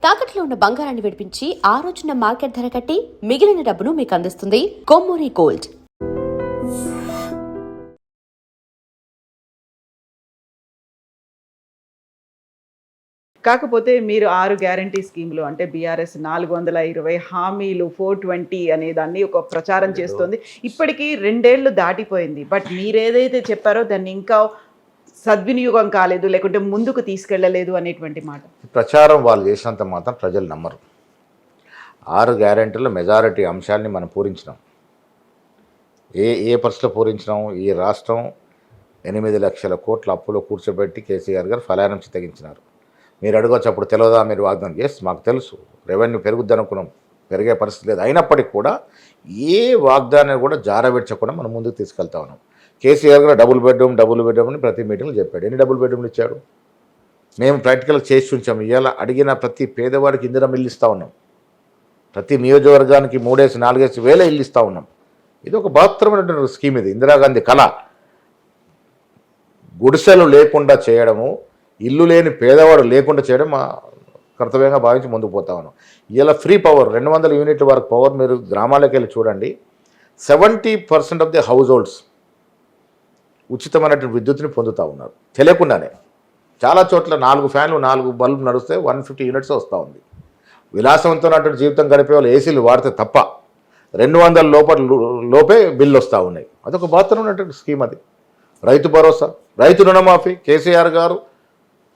తాకట్లో ఉన్న బంగారాన్ని విడిపించి ఆ రోజున మార్కెట్ ధర కట్టి మిగిలిన డబ్బును మీకు అందిస్తుంది కొమ్మూరి గోల్డ్. కాకపోతే మీరు 6 గ్యారంటీ స్కీమ్‌లు అంటే బీఆర్ఎస్ 420 హామీలు 420 అనే దాన్ని ఒక ప్రచారం చేస్తోంది. ఇప్పటికి 2 ఏళ్లు దాటిపోయింది. బట్ మీరేదైతే చెప్పారో దాన్ని ఇంకా సద్వినియోగం కాలేదు, లేకుంటే ముందుకు తీసుకెళ్లలేదు అనేటువంటి మాట. ప్రచారం వాళ్ళు చేసినంత మాత్రం ప్రజలు నమ్మరు. 6 గ్యారెంటీల మెజారిటీ అంశాలని మనం పూరించినాం. ఏ పరిస్థితిలో పూరించినాం? ఈ రాష్ట్రం 8 లక్షల కోట్ల అప్పులో కూర్చోబెట్టి కేసీఆర్ గారు ఫలానం చిత్తగించినారు. మీరు అడగవచ్చు అప్పుడు తెలియదా మీరు వాగ్దానం? ఎస్, మాకు తెలుసు రెవెన్యూ పెరుగుద్ది అనుకున్నాం, పెరిగే పరిస్థితి లేదు. అయినప్పటికీ కూడా ఏ వాగ్దానాన్ని కూడా జారబెట్టకుండా మనం ముందుకు తీసుకెళ్తా ఉన్నాం. కేసీఆర్ గారు డబుల్ బెడ్రూమ్ అని ప్రతి మీటింగ్లో చెప్పాడు. ఎన్ని డబుల్ బెడ్రూమ్లు ఇచ్చాడు? మేము ప్రాక్టికల్గా చేసి ఉంచాము. ఇవాళ అడిగిన ప్రతి పేదవాడికి ఇందిరం ఇల్లు ఇస్తూ ఉన్నాం. ప్రతి నియోజకవర్గానికి 3-4 వేల ఇల్లు ఇస్తూ ఉన్నాం. ఇది ఒక బృహత్తరమైనటువంటి స్కీమ్. ఇది ఇందిరాగాంధీ కళ. గుడిసెలు లేకుండా చేయడము, ఇల్లు లేని పేదవాడు లేకుండా చేయడం మా కర్తవ్యంగా భావించి ముందుకు పోతా ఉన్నాం. ఇలా ఫ్రీ పవర్ 200 యూనిట్ల వరకు పవర్ మీరు గ్రామాలకు వెళ్ళి చూడండి. 70% ఆఫ్ ది హౌస్ హోల్డ్స్ ఉచితమైనటువంటి విద్యుత్ని పొందుతూ ఉన్నారు తెలియకుండానే. చాలా చోట్ల 4 ఫ్యాన్లు 4 బల్బు నడిస్తే 150 యూనిట్స్ వస్తూ ఉంది. విలాసవంతమైనటువంటి జీవితం గడిపే వాళ్ళు ఏసీలు వాడితే తప్ప 200 లోపే బిల్లు వస్తూ ఉన్నాయి. అదొక బృహత్తరమైనటువంటి స్కీమ్. అది రైతు భరోసా, రైతు రుణమాఫీ. కేసీఆర్ గారు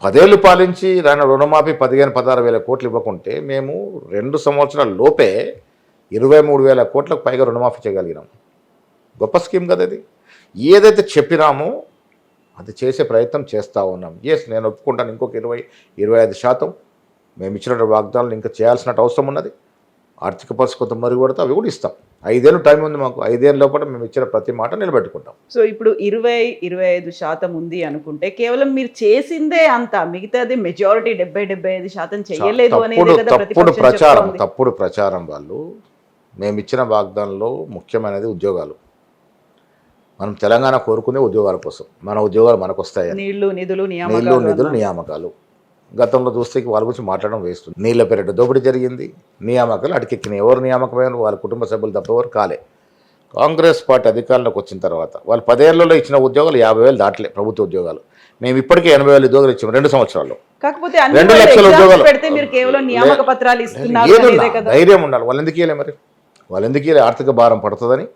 10 ఏళ్ళు పాలించి ఆయన రుణమాఫీ 15-16 వేల కోట్లు ఇవ్వకుంటే మేము 2 సంవత్సరాల లోపే 23 వేల కోట్లకు పైగా రుణమాఫీ చేయగలిగినాం. గొప్ప స్కీమ్ కదా ఇది. ఏదైతే చెప్పినామో అది చేసే ప్రయత్నం చేస్తూ ఉన్నాం. ఎస్, నేను ఒప్పుకుంటాను. ఇంకొక 20-25% మేము ఇచ్చిన వాగ్దానాలు ఇంకా చేయాల్సిన అవసరం ఉన్నది. ఆర్థిక పరిస్థితి కొంత మరుగుపడితే అవి కూడా ఇస్తాం. 5 ఏళ్ళు టైం ఉంది మాకు. 5 ఏళ్ళ లోపల మేము ఇచ్చిన ప్రతి మాట నిలబెట్టుకుంటాం. సో ఇప్పుడు 20-25% ఉంది అనుకుంటే కేవలం మీరు చేసిందే అంత, మిగతాది మెజారిటీ 70-75% చేయలేదు అనేది కదా తప్పుడు ప్రచారం. వాళ్ళు మేము ఇచ్చిన వాగ్దానంలో ముఖ్యమైనది ఉద్యోగాలు. మనం తెలంగాణ కోరుకునే ఉద్యోగాల కోసం. మన ఉద్యోగాలు మనకు వస్తాయి. నీళ్లు నిధులు నియామకాలు. గతంలో చూస్తే వాళ్ళ గురించి మాట్లాడడం వేస్ట్. నీళ్ళ పేరిట దోపిడీ జరిగింది, నియామకాలు అడికెక్కినాయి. ఎవరు నియామకమైన వాళ్ళ కుటుంబ సభ్యులు తప్ప ఎవరు కాలే. కాంగ్రెస్ పార్టీ అధికారంలోకి వచ్చిన తర్వాత వాళ్ళు 10 ఏళ్లలో ఇచ్చిన ఉద్యోగాలు 50,000 దాటలే. ప్రభుత్వ ఉద్యోగాలు మేము ఇప్పటికే 80,000 ఉద్యోగాలు ఇచ్చాము 2 సంవత్సరాల్లో. 2 లక్షల ఉద్యోగాలు. ధైర్యం ఉండాలి. వాళ్ళు ఎందుకు ఇవ్వలే? మరి వాళ్ళు ఎందుకు ఇవ్వలే? ఆర్థిక భారం పడుతుందని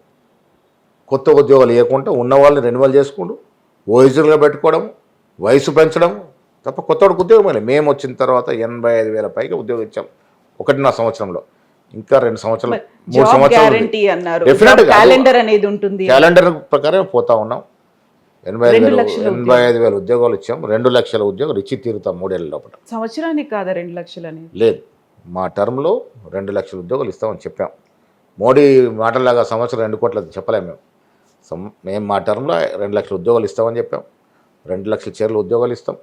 కొత్త ఉద్యోగాలు ఇవ్వకుండా ఉన్న వాళ్ళని రెన్యువల్ చేసుకుంటూ వయసులుగా పెట్టుకోవడం, వయసు పెంచడం తప్ప కొత్తవాడికి ఉద్యోగం లేదు. మేము వచ్చిన తర్వాత 85,000 పైగా ఉద్యోగం ఇచ్చాం 1.5 సంవత్సరంలో. ఇంకా 2 సంవత్సరాలు 3 సంవత్సరాలు క్యాలెండర్ ప్రకారం పోతా ఉన్నాం. 85,000 ఉద్యోగాలు ఇచ్చాం. 2 లక్షల ఉద్యోగాలు ఇచ్చి తీరుతాం 3 ఏళ్ళ లోపల. సంవత్సరానికి కాదా 2 లక్షలు అనేది? లేదు, మా టర్మ్లో 2 లక్షల ఉద్యోగాలు ఇస్తామని చెప్పాం. మోడీ మాటలాగా సంవత్సరం 2 కోట్ల చెప్పలేము. మేము మా టర్మ్లో 2 లక్షల ఉద్యోగాలు ఇస్తామని చెప్పాం. 2 లక్షల చీరల ఉద్యోగాలు ఇస్తాం.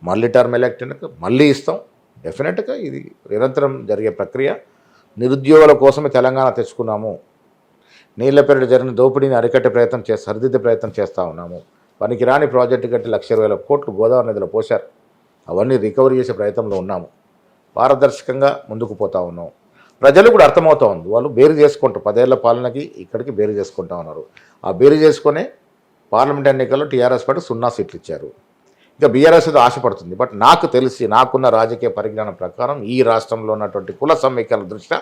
మళ్ళీ టర్మ్ ఎలక్ట్ మళ్ళీ ఇస్తాం. డెఫినెట్గా ఇది నిరంతరం జరిగే ప్రక్రియ. నిరుద్యోగుల కోసమే తెలంగాణ తెచ్చుకున్నాము. నీళ్ల పేరిట జరిగిన దోపిడీని అరికట్టే సరిదిద్దే ప్రయత్నం చేస్తూ ఉన్నాము. పనికి రాని ప్రాజెక్టు కట్టి 1,20,000 కోట్లు గోదావరి నదిలో పోశారు. అవన్నీ రికవరీ చేసే ప్రయత్నంలో ఉన్నాము. పారదర్శకంగా ముందుకు పోతూ ఉన్నాం. ప్రజలు కూడా అర్థమవుతూ ఉంది. వాళ్ళు బేరు చేసుకుంటారు. 10 ఏళ్ల పాలనకి ఇక్కడికి బేరు చేసుకుంటా ఉన్నారు. ఆ బేరు చేసుకునే పార్లమెంట్ ఎన్నికల్లో టీఆర్ఎస్ పార్టీ 0 సీట్లు ఇచ్చారు. ఇంకా బీఆర్ఎస్ ఏదో ఆశపడుతుంది. బట్ నాకు తెలిసి నాకున్న రాజకీయ పరిజ్ఞానం ప్రకారం ఈ రాష్ట్రంలో ఉన్నటువంటి కుల సమీకరణ దృష్ట్యా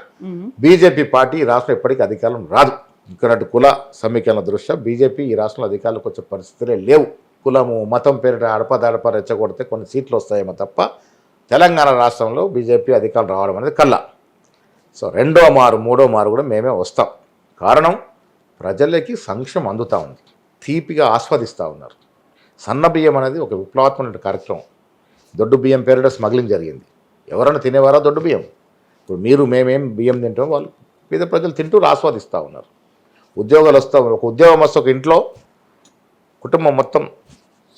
బీజేపీ పార్టీ ఈ రాష్ట్రం ఎప్పటికీ అధికారం రాదు. ఇక్కడ కుల సమీకరణ దృష్ట్యా బీజేపీ ఈ రాష్ట్రంలో అధికారులకు వచ్చే పరిస్థితులే లేవు. కులము మతం పేరిట అడపదడప రెచ్చగొడితే కొన్ని సీట్లు వస్తాయేమో తప్ప తెలంగాణ రాష్ట్రంలో బీజేపీ అధికారులు రావడం అనేది కల్లా. సో 2వ మారు 3వ మారు కూడా మేమే వస్తాం. కారణం ప్రజలకి సంక్షేమం అందుతూ ఉంది, తీపిగా ఆస్వాదిస్తూ ఉన్నారు. సన్న బియ్యం అనేది ఒక విప్లవాత్మక కార్యక్రమం. దొడ్డు బియ్యం పేరిట స్మగ్లింగ్ జరిగింది. ఎవరైనా తినేవారా దొడ్డు బియ్యం? ఇప్పుడు మేమేం బియ్యం తింటాం, వాళ్ళు పేద ప్రజలు తింటూ ఆస్వాదిస్తూ ఉన్నారు. ఉద్యోగాలు వస్తాం. ఒక ఉద్యోగం వస్తే ఒక ఇంట్లో కుటుంబం మొత్తం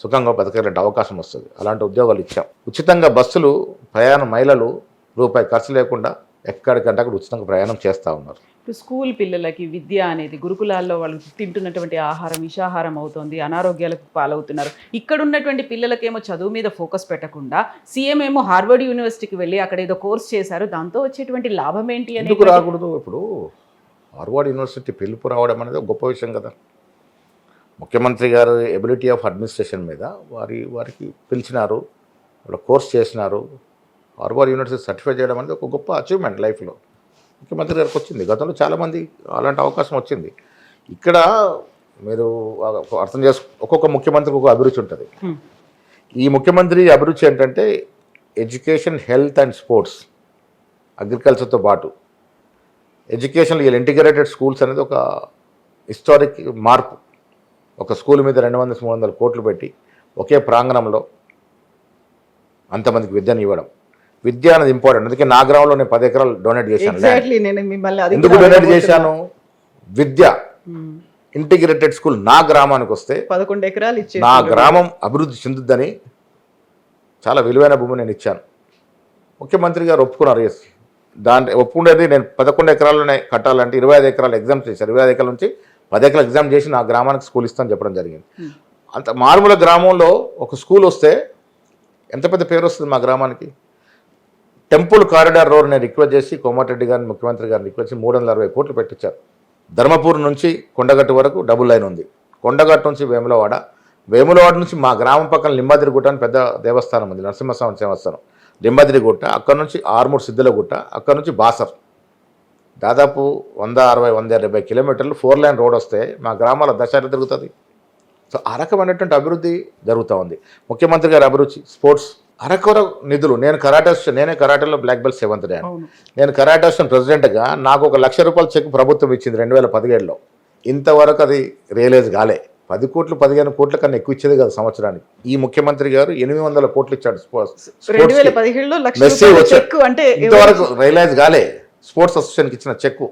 సుఖంగా బతకగలిగే అవకాశం వస్తుంది. అలాంటి ఉద్యోగాలు ఇచ్చాం. ఉచితంగా బస్సులు ప్రయాణ మహిళలు రూపాయి ఖర్చు లేకుండా ఎక్కడికంటే అక్కడ ఉచితంగా ప్రయాణం చేస్తూ ఉన్నారు. ఇప్పుడు స్కూల్ పిల్లలకి విద్య అనేది గురుకులాల్లో వాళ్ళు తింటున్నటువంటి ఆహారం విషాహారం అవుతుంది, అనారోగ్యాలకు పాలవుతున్నారు. ఇక్కడ ఉన్నటువంటి పిల్లలకేమో చదువు మీద ఫోకస్ పెట్టకుండా సీఎం ఏమో హార్వర్డ్ యూనివర్సిటీకి వెళ్ళి అక్కడ ఏదో కోర్స్ చేశారు, దాంతో వచ్చేటువంటి లాభం ఏంటి అని ఎందుకు రాకూడదు? ఇప్పుడు హార్వర్డ్ యూనివర్సిటీ పిలుపు రావడం అనేది ఒక గొప్ప విషయం కదా. ముఖ్యమంత్రి గారు ఎబిలిటీ ఆఫ్ అడ్మినిస్ట్రేషన్ మీద వారికి పిలిచినారు, వాళ్ళ కోర్స్ చేసినారు. హార్వర్డ్ యూనివర్సిటీ సర్టిఫై చేయడం అనేది ఒక గొప్ప అచీవ్మెంట్ లైఫ్లో. ముఖ్యమంత్రి గారికి వచ్చింది, గతంలో చాలామంది అలాంటి అవకాశం వచ్చింది. ఇక్కడ మీరు అర్థం ఒక్కొక్క ముఖ్యమంత్రికి ఒక అభిరుచి ఉంటుంది. ఈ ముఖ్యమంత్రి అభిరుచి ఏంటంటే ఎడ్యుకేషన్, హెల్త్ అండ్ స్పోర్ట్స్, అగ్రికల్చర్తో పాటు ఎడ్యుకేషన్లో వీళ్ళు ఇంటిగ్రేటెడ్ స్కూల్స్ అనేది ఒక హిస్టారిక్ మార్పు. ఒక స్కూల్ మీద 200-300 కోట్లు పెట్టి ఒకే ప్రాంగణంలో అంతమందికి విద్యను ఇవ్వడం. విద్య అనేది ఇంపార్టెంట్. అందుకే నా గ్రామంలో నేను 10 ఎకరాలు డొనేట్ చేశాను. ఎందుకు డొనేట్ చేశాను? విద్య ఇంటిగ్రేటెడ్ స్కూల్ నా గ్రామానికి వస్తే 11 ఎకరాలు ఇచ్చి నా గ్రామం అభివృద్ధి చెందుద్దని చాలా విలువైన భూమి నేను ఇచ్చాను. ముఖ్యమంత్రి గారు ఒప్పుకున్నారు. దాంట్లో ఒప్పుకునేది నేను 11 ఎకరాల్లోనే కట్టాలంటే 25 ఎకరాలు ఎగ్జామ్ చేశారు. 25 ఎకరాల నుంచి 10 ఎకరాలు ఎగ్జామ్ చేసి నా గ్రామానికి స్కూల్ ఇస్తాను చెప్పడం జరిగింది. అంత మారుమూల గ్రామంలో ఒక స్కూల్ వస్తే ఎంత పెద్ద పేరు వస్తుంది మా గ్రామానికి. టెంపుల్ కారిడార్ రోడ్ నేను రిక్వెస్ట్ చేసి కోమటిరెడ్డి గారిని, ముఖ్యమంత్రి గారిని రిక్వెస్ట్ చేసి 360 కోట్లు పెట్టించారు. ధర్మపూర్ నుంచి కొండగట్టు వరకు డబుల్ లైన్ ఉంది. కొండగట్టు నుంచి వేములవాడ, వేములవాడ నుంచి మా గ్రామం పక్కన లింబాద్రిగుట్ట అని పెద్ద దేవస్థానం ఉంది, నరసింహస్వామి దేవస్థానం. లింబాద్రిగుట్ట, అక్కడ నుంచి ఆర్మూర్ సిద్ధులగుట్ట, అక్కడ నుంచి బాసర్, దాదాపు 160-170 కిలోమీటర్లు 4 లైన్ రోడ్ వస్తే మా గ్రామాల దశ తిరుగుతుంది. సో ఆ రకమైనటువంటి అభివృద్ధి జరుగుతూ ఉంది. ముఖ్యమంత్రి గారి అభిరుచి స్పోర్ట్స్, అరకొర నిధులు. నేనే కరాటేలో బ్లాక్ బెల్ట్ 7th ర్యాంక్. నేను కరాటే అసోసియేషన్ ప్రెసిడెంట్గా నాకు ₹1,00,000 చెక్ ప్రభుత్వం ఇచ్చింది 2017లో. ఇంతవరకు అది రియలైజ్ కాలే. 10 కోట్లు 15 కోట్ల కన్నా ఎక్కువ ఇచ్చేది కదా సంవత్సరానికి. ఈ ముఖ్యమంత్రి గారు 800 కోట్లు ఇచ్చాడు. 2017లో మెస్సీ అంటే ఇంతవరకు రియలైజ్ కాలే స్పోర్ట్స్ అసోసియేషన్కి ఇచ్చిన చెక్కు.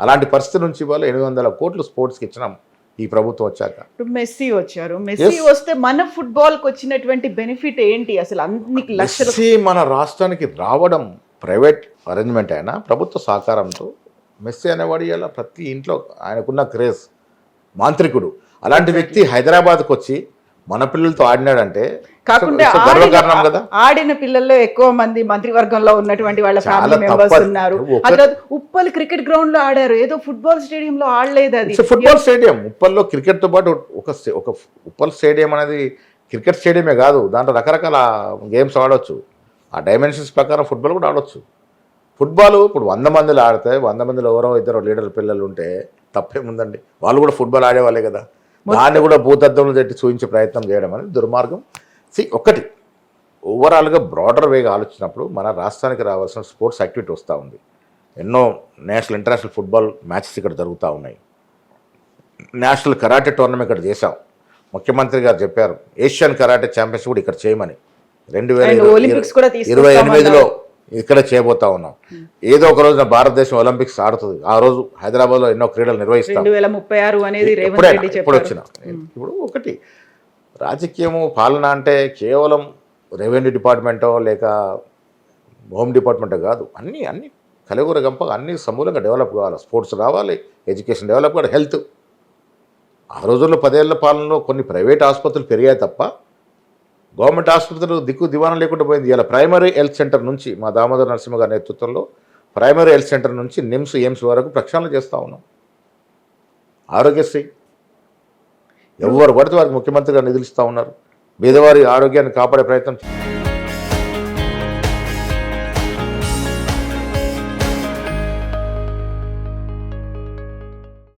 అలాంటి పరిస్థితి నుంచి వాళ్ళు 800 కోట్లు స్పోర్ట్స్కి ఇచ్చినాం ఈ ప్రభుత్వం వచ్చాక. మెస్సీ వచ్చారు. మెస్సీ వస్తే మన ఫుట్బాల్ కి వచ్చినటువంటి బెనిఫిట్ ఏంటి అసలు? అన్ని లక్షలు మెస్సీ మన రాష్ట్రానికి రావడం ప్రైవేట్ అరేంజ్మెంట్ అయినా ప్రభుత్వ సహకారంతో. మెస్సీ అనేవాడు ఇలా ప్రతి ఇంట్లో ఆయనకున్న క్రేజ్, మాంత్రికుడు. అలాంటి వ్యక్తి హైదరాబాద్కి వచ్చి మన పిల్లలతో ఆడినాడంటే కాకుండా గర్వకారణం కదా. ఆడిన పిల్లల్లో ఎక్కువ మంది మంత్రివర్గంలో ఉన్నటువంటి వాళ్ళ ఫ్యామిలీ మెంబర్స్ ఉన్నారు. ఉప్పల్ క్రికెట్ గ్రౌండ్ లో ఆడారు, ఏదో ఫుట్బాల్ స్టేడియం లో ఆడలేదు. అది ఫుట్బాల్ స్టేడియం. ఉప్పల్లో క్రికెట్ తో పాటు ఒక ఉప్పల్ స్టేడియం అనేది క్రికెట్ స్టేడియమే కాదు, దాంట్లో రకరకాల గేమ్స్ ఆడవచ్చు. ఆ డైమెన్షన్స్ ప్రకారం ఫుట్బాల్ కూడా ఆడవచ్చు. ఫుట్బాల్ ఇప్పుడు 100 మందిలో ఆడితే 100 మందిలో ఎవరో ఇద్దరు లీడర్ పిల్లలు ఉంటే తప్పేముందండి? వాళ్ళు కూడా ఫుట్బాల్ ఆడేవాళ్ళే కదా. దాన్ని కూడా భూతత్వంలో తెట్టి చూపించే ప్రయత్నం చేయడం అనేది దుర్మార్గం. ఒకటి ఓవరాల్గా బ్రాడర్ వేగా ఆలోచించినప్పుడు మన రాష్ట్రానికి రావాల్సిన స్పోర్ట్స్ యాక్టివిటీ వస్తూ ఉంది. ఎన్నో నేషనల్ ఇంటర్నేషనల్ ఫుట్బాల్ మ్యాచెస్ ఇక్కడ జరుగుతూ ఉన్నాయి. నేషనల్ కరాటే టోర్నమెంట్ ఇక్కడ చేశాం. ముఖ్యమంత్రి గారు చెప్పారు ఏషియన్ కరాటే ఛాంపియన్షిప్ కూడా ఇక్కడ చేయమని. 2028లో ఇక్కడ చేయబోతా ఉన్నాం. ఏదో ఒక రోజున భారతదేశం ఒలింపిక్స్ ఆడుతుంది. ఆ రోజు హైదరాబాద్లో ఎన్నో క్రీడలు నిర్వహిస్తాం. 2036 అనేది ఇప్పుడు వచ్చిన. ఇప్పుడు ఒకటి రాజకీయము పాలన అంటే కేవలం రెవెన్యూ డిపార్ట్మెంటో లేక హోమ్ డిపార్ట్మెంటో కాదు. అన్ని కలగూర గంప అన్ని సమూలంగా డెవలప్ కావాలి. స్పోర్ట్స్ కావాలి, ఎడ్యుకేషన్ డెవలప్ కావాలి, హెల్త్. ఆ రోజుల్లో 10 ఏళ్ల పాలనలో కొన్ని ప్రైవేట్ ఆసుపత్రులు పెరిగాయి తప్ప గవర్నమెంట్ ఆసుపత్రులు దిక్కు దివాణం లేకుండా పోయింది. ఇలా ప్రైమరీ హెల్త్ సెంటర్ నుంచి మా దామోదర్ నరసింహ గారి నేతృత్వంలో ప్రైమరీ హెల్త్ సెంటర్ నుంచి నిమ్స్, ఎయిమ్స్ వరకు ప్రక్షాళన చేస్తూ ఉన్నాం. ఆరోగ్యశ్రీ ఎవరు పడితే వారికి ముఖ్యమంత్రి గారు నిధులు ఇస్తూ ఉన్నారు. పేదవారి ఆరోగ్యాన్ని కాపాడే ప్రయత్నం